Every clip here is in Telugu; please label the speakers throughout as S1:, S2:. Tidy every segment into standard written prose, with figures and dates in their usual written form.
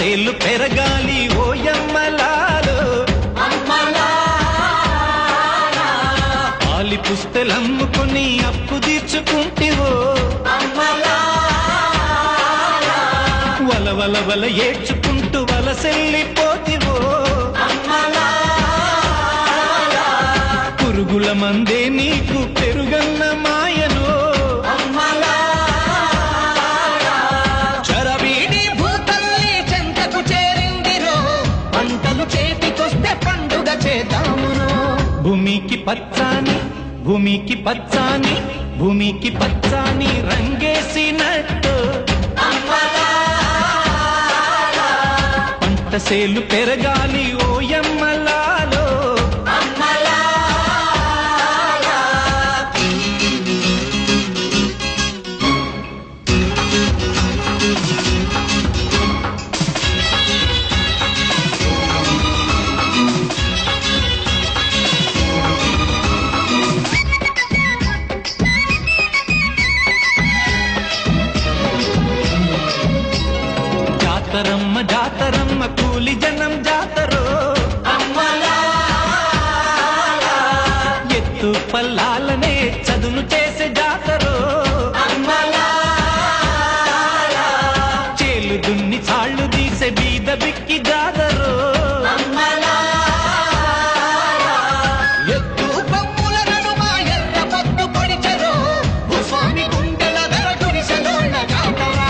S1: సేలు పెరగాలి ఓయమ్మలాలో పాలి పుస్తలమ్ముకుని అప్పు తీర్చుకుంటివో వల వల వల ఏడ్చుకుంటూ వలసెల్లిపోతివో పురుగుల మందే నీకు పెరుగన్న మాయను
S2: చరవీడి భూతల్లి చెంతకు చేరిందిరో పంటలు చేతికొస్తే పండుగ చేద్దామురో
S1: భూమికి పచ్చాని భూమికి పచ్చాని భూమికి పచ్చాని రంగేసినట్టు పంట సేలు పెరగాలి ఓయమ్మలాలో జాతరమ్మ జాతరమ్మ కూలి జనం జాతరో ఎత్తు పల్లాలనే చదును చేసే జాతరో చేలు దున్ని చాళ్ళు తీసే బీద బిక్కి జాతరో
S2: ఎత్తు బొమ్ముల నడుమ ఎర్ర పొత్తు పొడిచెరో భూస్వామి గుండెల ధర గుడిసెలోన జాతరా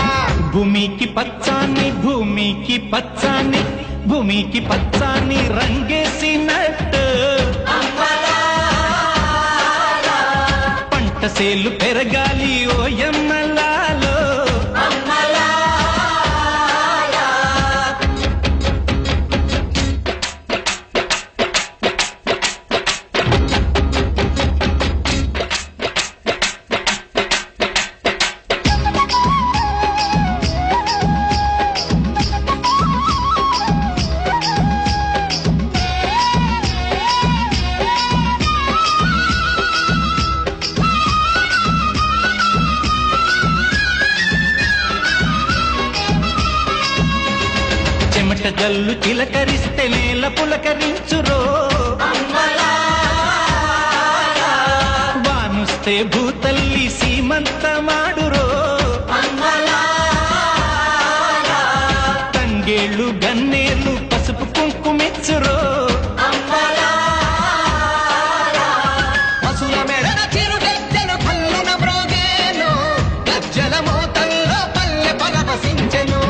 S1: భూమికి పచ్చాని భూమికి పచ్చాని భూమికి పచ్చాని రంగేసినట్టు పంట సేలు పెరగాలి ఓయమ్మలాలో చెమట జల్లు చిలకరిస్తే నేల పులకరించురో వానుస్తే భూతల్లి సీమంతమాడురో తంగేళ్ళు గన్నేళ్ళు పసుపు కుంకుమెచ్చురో
S2: పశుల మెడన చిరుగజ్జలు కల్లున మ్రోగేను గజ్జల మోతల్లో పల్లె పరవశించెను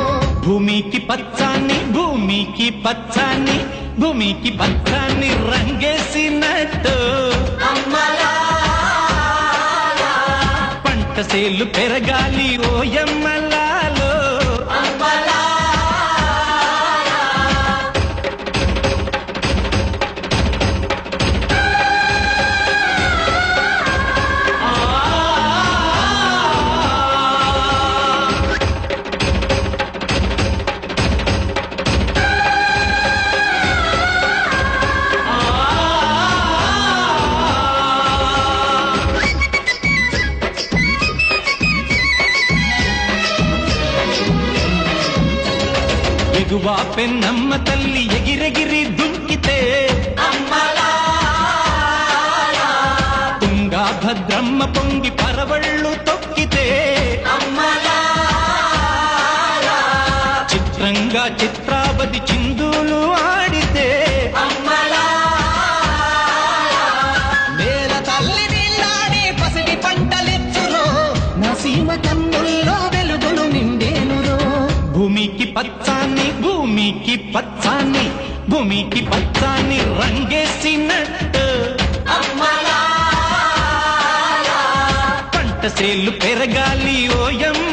S1: భూమికి పచ్చాని భూమికి పచ్చాని భూమికి పచ్చాని రంగేసినట్టు పంట సేలు పెరగాలి ఓయమ్మలాలో ఎగువా పెన్నమ్మ తల్లి ఎగిరెగిరి దుంకితే తుంగా భద్రమ్మ పొంగి పరవళ్ళు తొక్కితే చిత్రంగా చిత్రావతి చిందులు ఆడితే
S2: నేల తల్లి నీళ్ళాడి పసిడి పంటలిచ్చురో నా సీమ కన్నుల్లో వెలుగులు నిండేనురో
S1: భూమికి పచ్చాని భూమికి పచ్చాని భూమికి పచ్చాని రంగేసినట్టు పంట సేలు పెరగాలి ఓయమ్మ